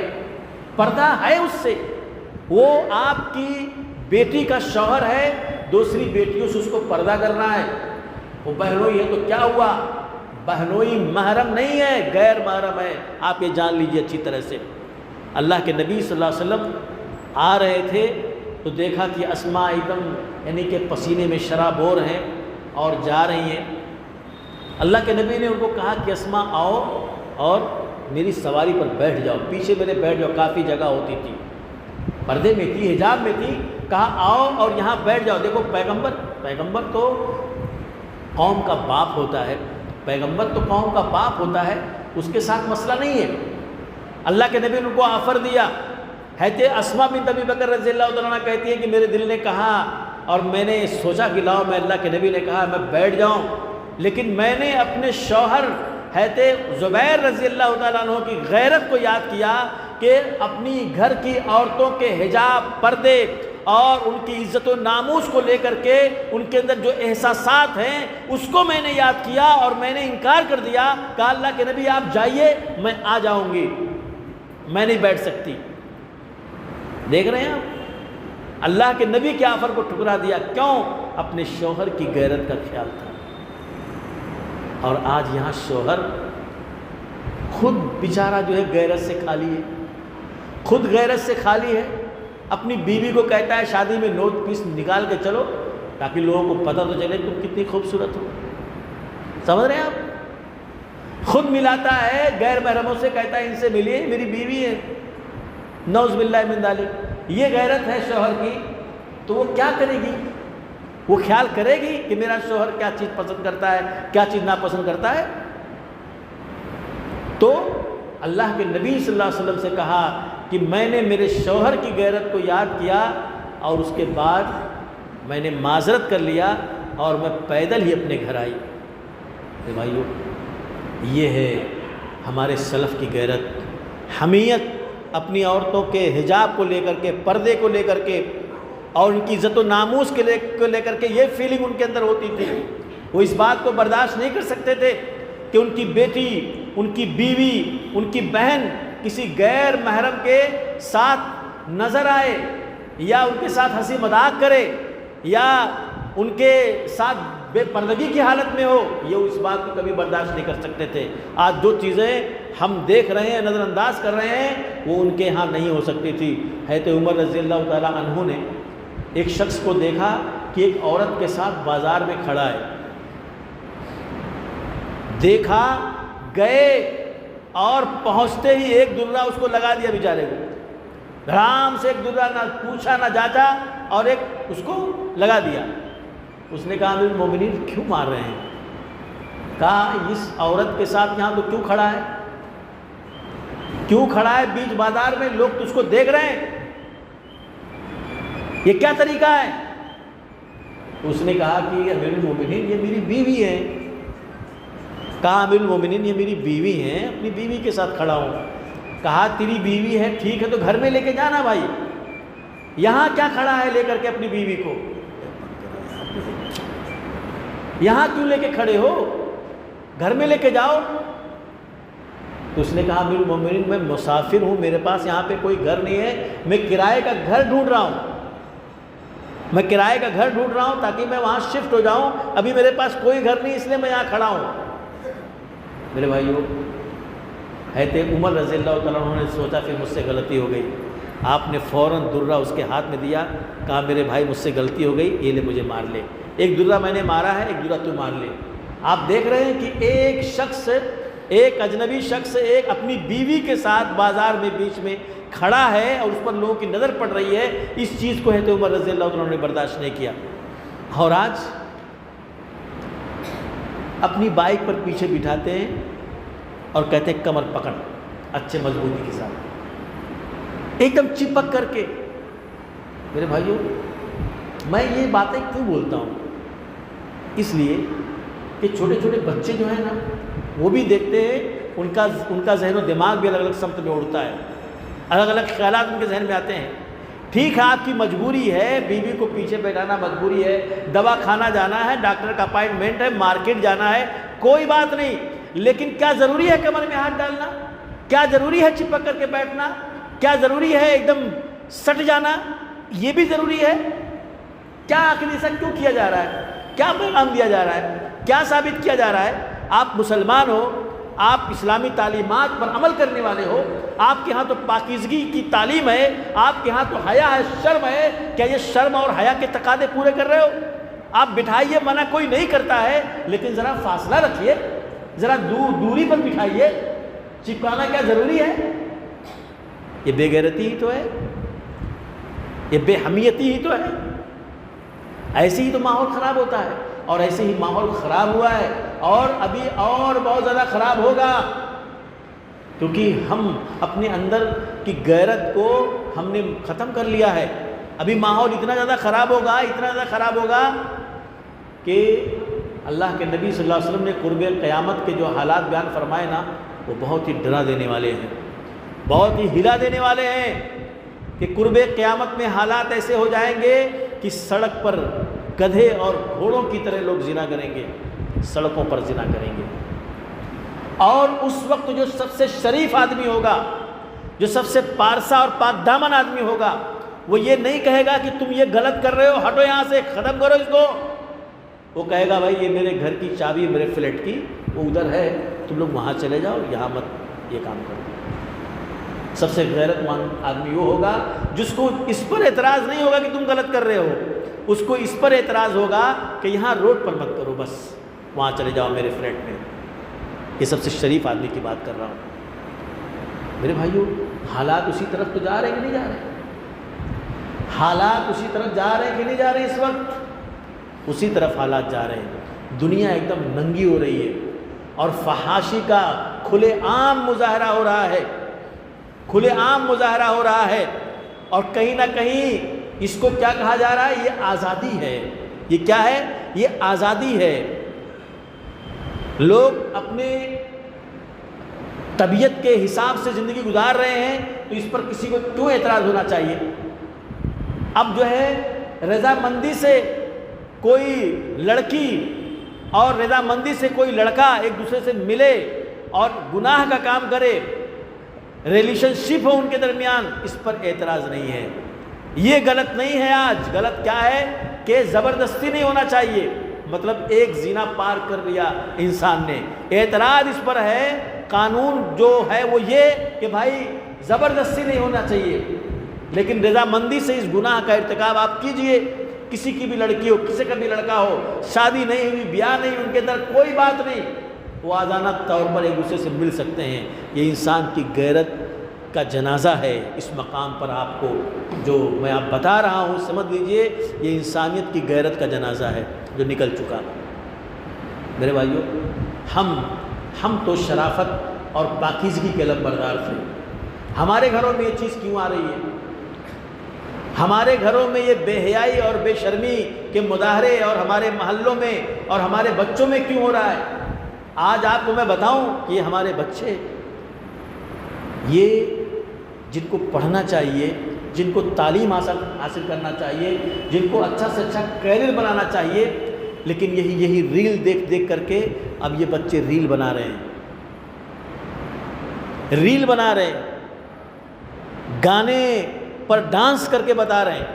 پردہ ہے اس سے. وہ آپ کی بیٹی کا شوہر ہے، دوسری بیٹیوں سے اس کو پردہ کرنا ہے. وہ بہنوئی ہے تو کیا ہوا؟ بہنوئی محرم نہیں ہے، غیر محرم ہے. آپ یہ جان لیجئے اچھی طرح سے. اللہ کے نبی صلی اللہ علیہ وسلم آ رہے تھے تو دیکھا کہ اسماء ایک دم یعنی کہ پسینے میں شرابور ہیں اور جا رہی ہیں. اللہ کے نبی نے ان کو کہا کہ اسماء آؤ اور میری سواری پر بیٹھ جاؤ، پیچھے میرے بیٹھ جاؤ. کافی جگہ ہوتی تھی، پردے میں تھی، حجاب میں تھی. کہا آؤ اور یہاں بیٹھ جاؤ. دیکھو پیغمبر تو قوم کا باپ ہوتا ہے، پیغمبر تو قوم کا باپ ہوتا ہے، اس کے ساتھ مسئلہ نہیں ہے. اللہ کے نبی نے ان کو آفر دیا. حضرت اسماء بنت ابی بکر رضی اللہ تعالیٰ عنہ کہتی ہے کہ میرے دل نے کہا اور میں نے سوچا کہ لاؤ، میں اللہ کے نبی نے کہا میں بیٹھ جاؤں، لیکن میں نے اپنے شوہر حضرت زبیر رضی اللہ تعالیٰ عنہ کی غیرت کو یاد کیا کہ اپنی گھر کی عورتوں کے حجاب، پردے اور ان کی عزت و ناموس کو لے کر کے ان کے اندر جو احساسات ہیں اس کو میں نے یاد کیا اور میں نے انکار کر دیا. کہا اللہ کے نبی آپ جائیے، میں آ جاؤں گی، میں نہیں بیٹھ سکتی. دیکھ رہے ہیں آپ، اللہ کے نبی کے آفر کو ٹھکرا دیا. کیوں؟ اپنے شوہر کی غیرت کا خیال تھا. اور آج یہاں شوہر خود بیچارہ جو ہے غیرت سے خالی ہے، خود غیرت سے خالی ہے. اپنی بیوی کو کہتا ہے شادی میں نوٹ پیس نکال کے چلو تاکہ لوگوں کو پتہ تو چلے تم کتنی خوبصورت ہو. سمجھ رہے ہیں آپ؟ خود ملاتا ہے غیر محرموں سے، کہتا ہے ان سے ملیے، میری بیوی ہے. نعوذ باللہ من ذالک. یہ غیرت ہے شوہر کی. تو وہ کیا کرے گی؟ وہ خیال کرے گی کہ میرا شوہر کیا چیز پسند کرتا ہے، کیا چیز ناپسند کرتا ہے. تو اللہ کے نبی صلی اللہ علیہ وسلم سے کہا کہ میں نے میرے شوہر کی غیرت کو یاد کیا اور اس کے بعد میں نے معذرت کر لیا اور میں پیدل ہی اپنے گھر آئی. بھائیو یہ ہے ہمارے سلف کی غیرت، حمیت، اپنی عورتوں کے حجاب کو لے کر کے، پردے کو لے کر کے، اور ان کی عزت و ناموس کو لے کر کے یہ فیلنگ ان کے اندر ہوتی تھی۔ وہ اس بات کو برداشت نہیں کر سکتے تھے کہ ان کی بیٹی، ان کی بیوی، ان کی بہن کسی غیر محرم کے ساتھ نظر آئے، یا ان کے ساتھ ہنسی مذاق کرے، یا ان کے ساتھ بے پردگی کی حالت میں ہو، یہ اس بات کو کبھی برداشت نہیں کر سکتے تھے۔ آج جو چیزیں ہم دیکھ رہے ہیں، نظر انداز کر رہے ہیں، وہ ان کے ہاں نہیں ہو سکتی تھی۔ حضرت عمر رضی اللہ تعالیٰ عنہ نے ایک شخص کو دیکھا کہ ایک عورت کے ساتھ بازار میں کھڑا ہے، دیکھا، گئے اور پہنچتے ہی ایک درہ اس کو لگا دیا بیچارے کو، دھڑام سے ایک درہ، نہ پوچھا نہ جاچا، اور ایک اس کو لگا دیا۔ اس نے کہا امیر المومنین کیوں مار رہے ہیں؟ کہا اس عورت کے ساتھ یہاں تو کیوں کھڑا ہے؟ کیوں کھڑا ہے بیچ بازار میں؟ لوگ تو اس کو دیکھ رہے ہیں، یہ کیا طریقہ ہے؟ اس نے کہا کہ امیر المومنین یہ میری بیوی ہے۔ کہا امیر المومنین یہ میری بیوی ہیں، اپنی بیوی کے ساتھ کھڑا ہوں۔ کہا تیری بیوی ہے، ٹھیک ہے، تو گھر میں لے کے جانا بھائی، یہاں کیا کھڑا ہے لے کر کے اپنی بیوی کو؟ یہاں کیوں لے کے کھڑے ہو؟ گھر میں لے کے جاؤ۔ تو اس نے کہا امیر المومنین میں مسافر ہوں، میرے پاس یہاں پہ کوئی گھر نہیں ہے، میں کرائے کا گھر ڈھونڈ رہا ہوں، میں کرائے کا گھر ڈھونڈ رہا ہوں تاکہ میں وہاں شفٹ ہو جاؤں، ابھی میرے پاس کوئی گھر نہیں، اس لیے میں یہاں کھڑا ہوں۔ میرے بھائیو، حضرت عمر رضی اللہ تعالیٰ عنہ نے سوچا پھر مجھ سے غلطی ہو گئی، آپ نے فوراً درہ اس کے ہاتھ میں دیا، کہا میرے بھائی مجھ سے غلطی ہو گئی، یہ لے مجھے مار لے، ایک درہ میں نے مارا ہے، ایک درہ تو مار لے۔ آپ دیکھ رہے ہیں کہ ایک شخص، ایک اجنبی شخص ایک اپنی بیوی کے ساتھ بازار میں بیچ میں کھڑا ہے اور اس پر لوگوں کی نظر پڑ رہی ہے، اس چیز کو حضرت عمر رضی اللہ عنہ نے برداشت نہیں کیا۔ اور آج اپنی بائک پر پیچھے بٹھاتے ہیں اور کہتے ہیں کمر پکڑ، اچھے مضبوطی کے ساتھ، ایک دم چپک کر کے۔ میرے بھائیوں، میں یہ باتیں کیوں بولتا ہوں؟ اس لیے کہ چھوٹے چھوٹے بچے جو ہیں نا، وہ بھی دیکھتے ہیں، ان کا ذہن و دماغ بھی الگ الگ سمت میں اڑتا ہے، الگ الگ خیالات ان کے ذہن میں آتے ہیں۔ ٹھیک ہے، آپ کی مجبوری ہے، بیوی کو پیچھے بیٹھانا مجبوری ہے، دوا کھانا جانا ہے، ڈاکٹر کا اپائنٹمنٹ ہے، مارکیٹ جانا ہے، کوئی بات نہیں، لیکن کیا ضروری ہے کمر میں ہاتھ ڈالنا؟ کیا ضروری ہے چپک کر کے بیٹھنا؟ کیا ضروری ہے ایک دم سٹ جانا؟ یہ بھی ضروری ہے؟ کیا آخر ایسا کیوں کیا جا رہا ہے؟ کیا پیغام دیا جا رہا ہے؟ کیا ثابت کیا جا رہا ہے؟ آپ مسلمان ہو، آپ اسلامی تعلیمات پر عمل کرنے والے ہو، آپ کے ہاں تو پاکیزگی کی تعلیم ہے، آپ کے ہاں تو حیا ہے، شرم ہے، کیا یہ شرم اور حیا کے تقاضے پورے کر رہے ہو؟ آپ بٹھائیے، منع کوئی نہیں کرتا ہے، لیکن ذرا فاصلہ رکھیے، ذرا دوری پر بٹھائیے، چپکانا کیا ضروری ہے؟ یہ بے غیرتی ہی تو ہے، یہ بے حمیتی ہی تو ہے، ایسے ہی تو ماحول خراب ہوتا ہے، اور ایسے ہی ماحول خراب ہوا ہے، اور ابھی اور بہت زیادہ خراب ہوگا، کیونکہ ہم اپنے اندر کی غیرت کو ہم نے ختم کر لیا ہے۔ ابھی ماحول اتنا زیادہ خراب ہوگا، اتنا زیادہ خراب ہوگا کہ اللہ کے نبی صلی اللہ علیہ وسلم نے قرب قیامت کے جو حالات بیان فرمائے نا، وہ بہت ہی ڈرا دینے والے ہیں، بہت ہی ہلا دینے والے ہیں، کہ قرب قیامت میں حالات ایسے ہو جائیں گے کہ سڑک پر گدھے اور گھوڑوں کی طرح لوگ زنا کریں گے، سڑکوں پر زنا کریں گے، اور اس وقت جو سب سے شریف آدمی ہوگا، جو سب سے پارسا اور پاک دامن آدمی ہوگا، وہ یہ نہیں کہے گا کہ تم یہ غلط کر رہے ہو، ہٹو یہاں سے، ختم کرو اس کو، وہ کہے گا بھائی یہ میرے گھر کی چابی میرے فلیٹ کی وہ ادھر ہے، تم لوگ وہاں چلے جاؤ، یہاں مت یہ کام کرو۔ سب سے غیرت مند آدمی وہ ہوگا جس کو اس پر اعتراض نہیں ہوگا کہ تم غلط کر رہے ہو، اس کو اس پر اعتراض ہوگا کہ یہاں روڈ پر مت کرو، بس وہاں چلے جاؤ میرے فلیٹ میں۔ یہ سب سے شریف آدمی کی بات کر رہا ہوں۔ میرے بھائیو، حالات اسی طرف تو جا رہے ہیں کہ نہیں جا رہے؟ حالات اسی طرف جا رہے ہیں کہ نہیں جا رہے؟ اس وقت اسی طرف حالات جا رہے ہیں، دنیا ایک دم ننگی ہو رہی ہے، اور فحاشی کا کھلے عام مظاہرہ ہو رہا ہے، کھلے عام مظاہرہ ہو رہا ہے، اور کہیں نہ کہیں اس کو کیا کہا جا رہا ہے؟ یہ آزادی ہے۔ یہ کیا ہے؟ یہ آزادی ہے۔ لوگ اپنے طبیعت کے حساب سے زندگی گزار رہے ہیں تو اس پر کسی کو کیوں اعتراض ہونا چاہیے؟ اب جو ہے رضامندی سے کوئی لڑکی اور رضامندی سے کوئی لڑکا ایک دوسرے سے ملے اور گناہ کا کام کرے، ریلیشن شپ ہو ان کے درمیان، اس پر اعتراض نہیں ہے۔ یہ غلط نہیں ہے۔ آج غلط کیا ہے کہ زبردستی نہیں ہونا چاہیے، مطلب ایک زنا پار کر لیا انسان نے، اعتراض اس پر ہے۔ قانون جو ہے وہ یہ کہ بھائی زبردستی نہیں ہونا چاہیے، لیکن رضامندی سے اس گناہ کا ارتکاب آپ کیجئے۔ کسی کی بھی لڑکی ہو، کسی کا بھی لڑکا ہو، شادی نہیں ہوئی، بیاہ نہیں، ان کے اندر کوئی بات نہیں، وہ آزادانہ طور پر ایک دوسرے سے مل سکتے ہیں۔ یہ انسان کی غیرت کا جنازہ ہے۔ اس مقام پر آپ کو جو میں آپ بتا رہا ہوں سمجھ لیجئے، یہ انسانیت کی غیرت کا جنازہ ہے جو نکل چکا۔ میرے بھائیو، ہم تو شرافت اور پاکیزگی کے علم بردار تھے۔ ہمارے گھروں میں یہ چیز کیوں آ رہی ہے؟ ہمارے گھروں میں یہ بے حیائی اور بے شرمی کے مظاہرے اور ہمارے محلوں میں اور ہمارے بچوں میں کیوں ہو رہا ہے؟ آج آپ کو میں بتاؤں کہ یہ ہمارے بچے، یہ جن کو پڑھنا چاہیے، جن کو تعلیم حاصل کرنا چاہیے، جن کو اچھا سے اچھا کیریئر بنانا چاہیے، لیکن یہی ریل دیکھ کر کے اب یہ بچے ریل بنا رہے ہیں، ریل بنا رہے ہیں، گانے پر ڈانس کر کے بتا رہے ہیں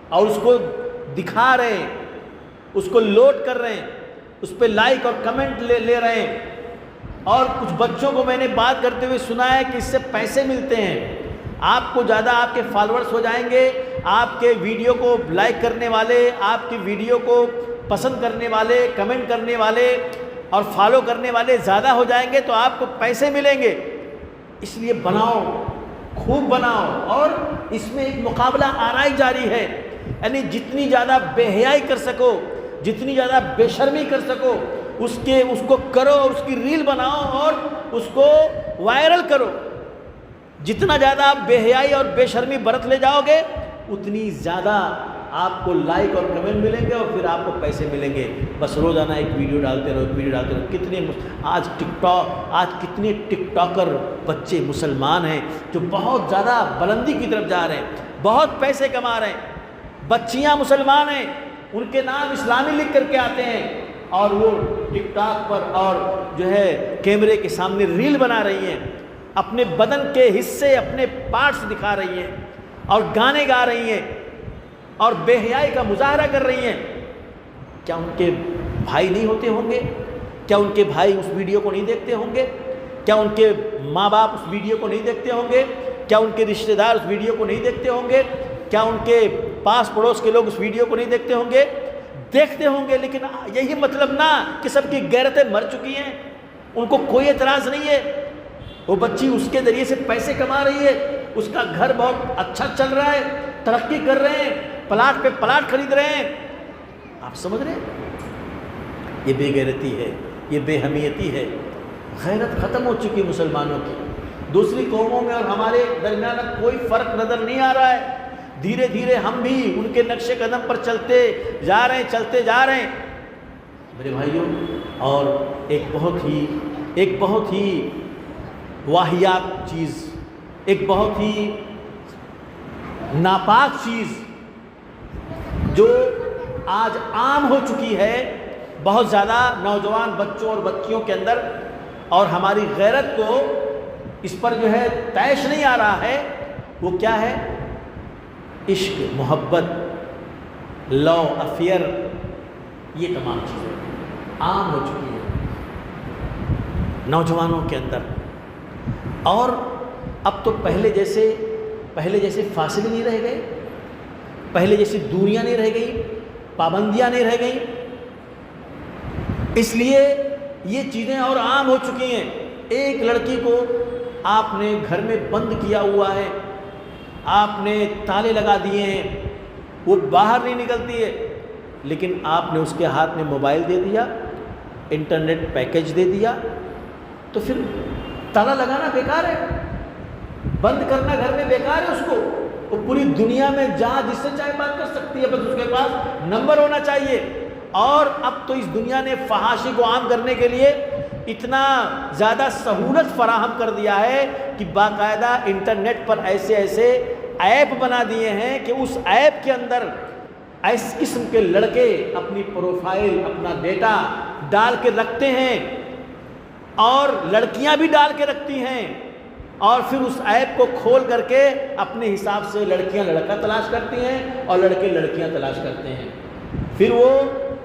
اور اس کو دکھا رہے ہیں، اس کو لوڈ کر رہے ہیں، اس پہ لائک اور کمنٹ لے رہے ہیں۔ اور کچھ بچوں کو میں نے بات کرتے ہوئے سنا ہے کہ اس سے پیسے ملتے ہیں۔ آپ کو زیادہ آپ کے فالورز ہو جائیں گے، آپ کے ویڈیو کو لائک کرنے والے، آپ کی ویڈیو کو پسند کرنے والے، کمنٹ کرنے والے اور فالو کرنے والے زیادہ ہو جائیں گے تو آپ کو پیسے ملیں گے۔ اس لیے بناؤ، خوب بناؤ، اور اس میں ایک مقابلہ آرائی جاری ہے، یعنی جتنی زیادہ بے حیائی کر سکو، جتنی زیادہ بے شرمی کر سکو اس کو کرو، اور اس کی ریل بناؤ اور اس کو وائرل کرو۔ جتنا زیادہ آپ بے حیائی اور بے شرمی برت لے جاؤ گے اتنی زیادہ آپ کو لائک اور کمنٹ ملیں گے اور پھر آپ کو پیسے ملیں گے۔ بس روزانہ ایک ویڈیو ڈالتے رہو، ایک ویڈیو ڈالتے رہو۔ آج کتنے ٹک ٹاکر بچے مسلمان ہیں جو بہت زیادہ بلندی کی طرف جا رہے ہیں، بہت پیسے کما رہے ہیں۔ بچیاں مسلمان ہیں، ان کے نام اسلامی لکھ کر کے آتے ہیں اور وہ ٹک ٹاک پر اور جو ہے کیمرے کے سامنے ریل بنا رہی ہیں، اپنے بدن کے حصے، اپنے پارٹس دکھا رہی ہیں اور گانے گا رہی ہیں اور بے حیائی کا مظاہرہ کر رہی ہیں۔ کیا ان کے بھائی نہیں ہوتے ہوں گے؟ کیا ان کے بھائی اس ویڈیو کو نہیں دیکھتے ہوں گے؟ کیا ان کے ماں باپ اس ویڈیو کو نہیں دیکھتے ہوں گے؟ کیا ان کے رشتہ دار اس ویڈیو کو نہیں دیکھتے ہوں گے؟ کیا ان کے پاس پڑوس کے لوگ اس ویڈیو کو نہیں دیکھتے ہوں گے؟ دیکھتے ہوں گے، لیکن یہی مطلب نہ کہ سب کی غیرتیں مر چکی ہیں، ان کو کوئی اعتراض نہیں ہے۔ وہ بچی اس کے ذریعے سے پیسے کما رہی ہے، اس کا گھر بہت اچھا چل رہا ہے، ترقی کر رہے ہیں، پلاٹ پہ پلاٹ خرید رہے ہیں۔ آپ سمجھ رہے ہیں؟ یہ بے غیرتی ہے، یہ بے حمیتی ہے۔ غیرت ختم ہو چکی مسلمانوں کی۔ دوسری قوموں میں اور ہمارے درمیان کوئی فرق نظر نہیں آ رہا ہے۔ دھیرے دھیرے ہم بھی ان کے نقش قدم پر چلتے جا رہے ہیں میرے بھائیوں۔ اور ایک بہت ہی واہیات چیز، ایک بہت ہی ناپاک چیز جو آج عام ہو چکی ہے بہت زیادہ نوجوان بچوں اور بچیوں کے اندر، اور ہماری غیرت کو اس پر جو ہے طیش نہیں آ رہا ہے، وہ کیا ہے؟ عشق، محبت، لو افیئر، یہ تمام چیزیں عام ہو چکی ہیں نوجوانوں کے اندر۔ اور اب تو پہلے جیسے فاصلے نہیں رہ گئے، پہلے جیسی دوریاں نہیں رہ گئی، پابندیاں نہیں رہ گئیں، اس لیے یہ چیزیں اور عام ہو چکی ہیں۔ ایک لڑکی کو آپ نے گھر میں بند کیا ہوا ہے، آپ نے تالے لگا دیے ہیں، وہ باہر نہیں نکلتی ہے، لیکن آپ نے اس کے ہاتھ میں موبائل دے دیا، انٹرنیٹ پیکج دے دیا، تو پھر تالا لگانا بیکار ہے، بند کرنا گھر میں بیکار ہے۔ اس کو وہ پوری دنیا میں جہاں جس سے چاہے بات کر سکتی ہے، بس اس کے پاس نمبر ہونا چاہیے۔ اور اب تو اس دنیا نے فحاشی کو عام کرنے کے لیے اتنا زیادہ سہولت فراہم کر دیا ہے کہ باقاعدہ انٹرنیٹ پر ایسے ایسے ایپ بنا دیے ہیں کہ اس ایپ کے اندر اس قسم کے لڑکے اپنی پروفائل، اپنا ڈیٹا ڈال کے رکھتے ہیں، اور لڑکیاں بھی ڈال کے رکھتی ہیں، اور پھر اس ایپ کو کھول کر کے اپنے حساب سے لڑکیاں لڑکا تلاش کرتی ہیں اور لڑکے لڑکیاں تلاش کرتے ہیں۔ پھر وہ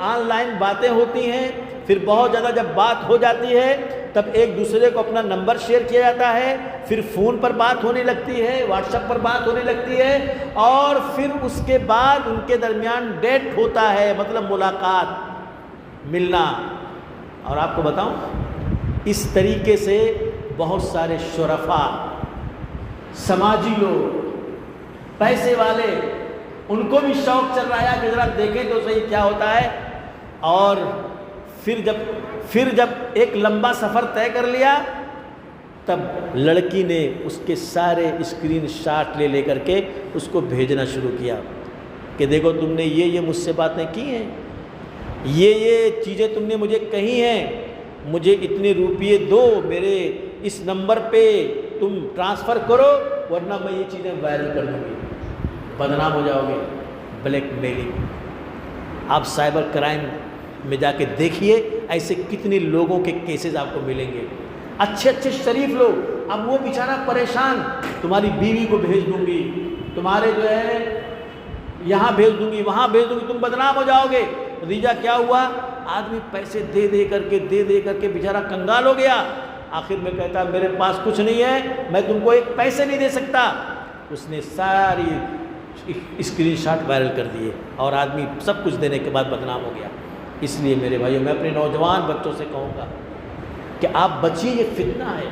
آن لائن باتیں ہوتی ہیں، پھر بہت زیادہ جب بات ہو جاتی ہے تب ایک دوسرے کو اپنا نمبر شیئر کیا جاتا ہے، پھر فون پر بات ہونے لگتی ہے، واٹس ایپ پر بات ہونے لگتی ہے، اور پھر اس کے بعد ان کے درمیان ڈیٹ ہوتا ہے، مطلب ملاقات، ملنا۔ اور آپ کو بتاؤں، اس طریقے سے بہت سارے شرفاء، سماجی لوگ، پیسے والے، ان کو بھی شوق چل رہا ہے کہ ذرا دیکھیں تو صحیح کیا ہوتا ہے۔ اور پھر جب ایک لمبا سفر طے کر لیا تب لڑکی نے اس کے سارے اسکرین شاٹ لے کر کے اس کو بھیجنا شروع کیا کہ دیکھو تم نے یہ مجھ سے باتیں کی ہیں، یہ چیزیں تم نے مجھے کہی ہیں، مجھے اتنے روپیے دو، میرے اس نمبر پہ تم ٹرانسفر کرو ورنہ میں یہ چیزیں وائرل کر دوں گی، بدنام ہو جاؤ گے۔ بلیک میلنگ، آپ سائبر کرائم میں جا کے دیکھیے ایسے کتنے لوگوں کے کیسز آپ کو ملیں گے، اچھے شریف لوگ۔ اب وہ بیچارہ پریشان، تمہاری بیوی کو بھیج دوں گی، تمہارے جو ہے یہاں بھیج دوں گی، وہاں بھیج دوں گی، تم بدنام ہو جاؤ گے۔ نتیجہ کیا ہوا؟ آدمی پیسے دے کر کے بیچارہ کنگال ہو گیا۔ آخر میں کہتا میرے پاس کچھ نہیں ہے، میں تم کو ایک پیسے نہیں دے سکتا۔ اس نے ساری اسکرین شاٹ وائرل کر دیے اور آدمی سب کچھ دینے کے بعد بدنام ہو گیا۔ اس لیے میرے بھائیوں، میں اپنے نوجوان بچوں سے کہوں گا کہ آپ بچیے، یہ فتنہ ہے،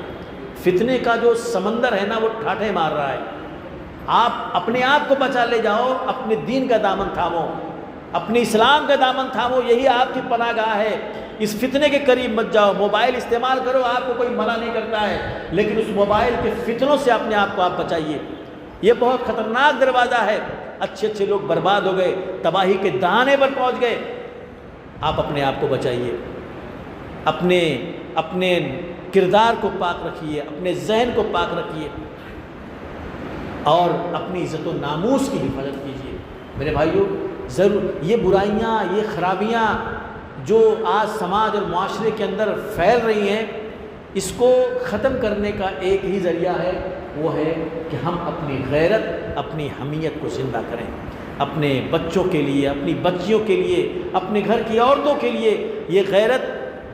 فتنے کا جو سمندر ہے نا وہ ٹھاٹھے مار رہا ہے۔ آپ اپنے آپ کو بچا لے جاؤ، اپنے دین کا دامن تھامو، اپنے اسلام کا دامن تھامو، یہی آپ کی پناہ گاہ ہے۔ اس فتنے کے قریب مت جاؤ۔ موبائل استعمال کرو، آپ کو کوئی منع نہیں کرتا ہے، لیکن اس موبائل کے فتنوں سے اپنے آپ کو آپ بچائیے۔ یہ بہت خطرناک دروازہ ہے۔ اچھے لوگ برباد ہو گئے، تباہی کے دہانے پر پہنچ گئے۔ آپ اپنے آپ کو بچائیے، اپنے کردار کو پاک رکھیے، اپنے ذہن کو پاک رکھیے، اور اپنی عزت و ناموس کی حفاظت کیجیے۔ میرے بھائیوں، ضرور یہ برائیاں، یہ خرابیاں جو آج سماج اور معاشرے کے اندر پھیل رہی ہیں، اس کو ختم کرنے کا ایک ہی ذریعہ ہے، وہ ہے کہ ہم اپنی غیرت، اپنی حمیت کو زندہ کریں۔ اپنے بچوں کے لیے، اپنی بچیوں کے لیے، اپنے گھر کی عورتوں کے لیے یہ غیرت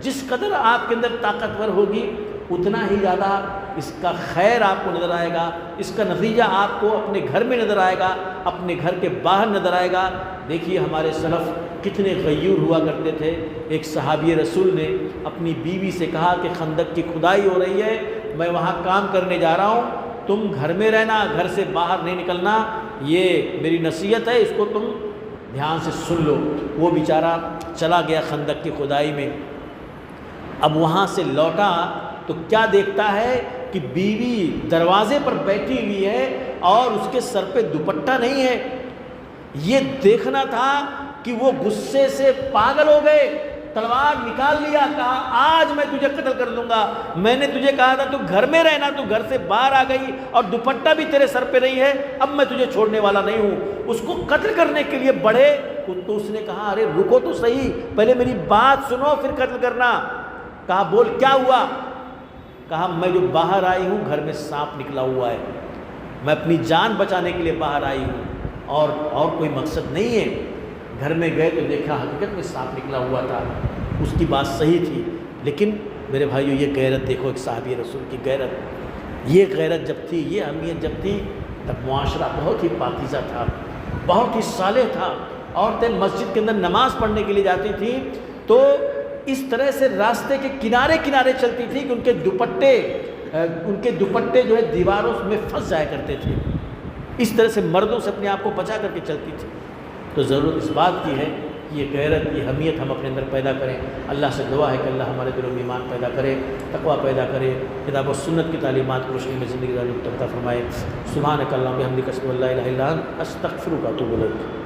جس قدر آپ کے اندر طاقتور ہوگی اتنا ہی زیادہ اس کا خیر آپ کو نظر آئے گا، اس کا نتیجہ آپ کو اپنے گھر میں نظر آئے گا، اپنے گھر کے باہر نظر آئے گا۔ دیکھیے ہمارے سلف کتنے غیور ہوا کرتے تھے۔ ایک صحابی رسول نے اپنی بیوی سے کہا کہ خندق کی کھدائی ہو رہی ہے، میں وہاں کام کرنے جا رہا ہوں، تم گھر میں رہنا، گھر سے باہر نہیں نکلنا، یہ میری نصیحت ہے، اس کو تم دھیان سے سن لو۔ وہ بیچارہ چلا گیا خندق کی کھدائی میں۔ اب وہاں سے لوٹا تو کیا دیکھتا ہے کہ بیوی دروازے پر بیٹھی ہوئی ہے اور اس کے سر پہ دوپٹہ نہیں ہے۔ یہ دیکھنا تھا کہ وہ غصے سے پاگل ہو گئے، تلوار نکال لیا، کہا آج میں تجھے قتل کر دوں گا، میں نے تجھے کہا تھا تو گھر میں رہنا، تو گھر سے باہر آ گئی اور دوپٹہ بھی تیرے سر پہ نہیں ہے، اب میں تجھے چھوڑنے والا نہیں ہوں۔ اس کو قتل کرنے کے لیے بڑھے تو اس نے کہا ارے رکو تو صحیح، پہلے میری بات سنو پھر قتل کرنا۔ کہا بول کیا ہوا؟ کہا میں جو باہر آئی ہوں گھر میں سانپ نکلا ہوا ہے، میں اپنی جان بچانے کے لیے باہر آئی ہوں، اور کوئی مقصد نہیں ہے۔ گھر میں گئے تو دیکھا حقیقت میں سانپ نکلا ہوا تھا۔ اس کی بات صحیح تھی، لیکن میرے بھائیو یہ غیرت دیکھو، ایک صحابی رسول کی غیرت۔ یہ غیرت جب تھی، یہ اہمیت جب تھی، تب معاشرہ بہت ہی پاکیزہ تھا، بہت ہی صالح تھا۔ عورتیں مسجد کے اندر نماز پڑھنے کے لیے جاتی تھیں تو اس طرح سے راستے کے کنارے کنارے چلتی تھی کہ ان کے دوپٹے جو ہے دیواروں میں پھنس جایا کرتے تھے۔ اس طرح سے مردوں سے اپنے آپ کو بچا کر کے چلتی تھی۔ تو ضرورت اس بات کی ہے کہ یہ غیرت، یہ حمیت ہم اپنے اندر پیدا کریں۔ اللہ سے دعا ہے کہ اللہ ہمارے دلوں میں ایمان پیدا کرے، تقویٰ پیدا کرے، کتاب و سنت کی تعلیمات کو روشنی میں زندگی گزارنے کی توفیق عطا فرمائے۔ سبحانک اللہم و بحمدک، اشہد ان لا الہ الا انت، استغفرک و اتوب الیک۔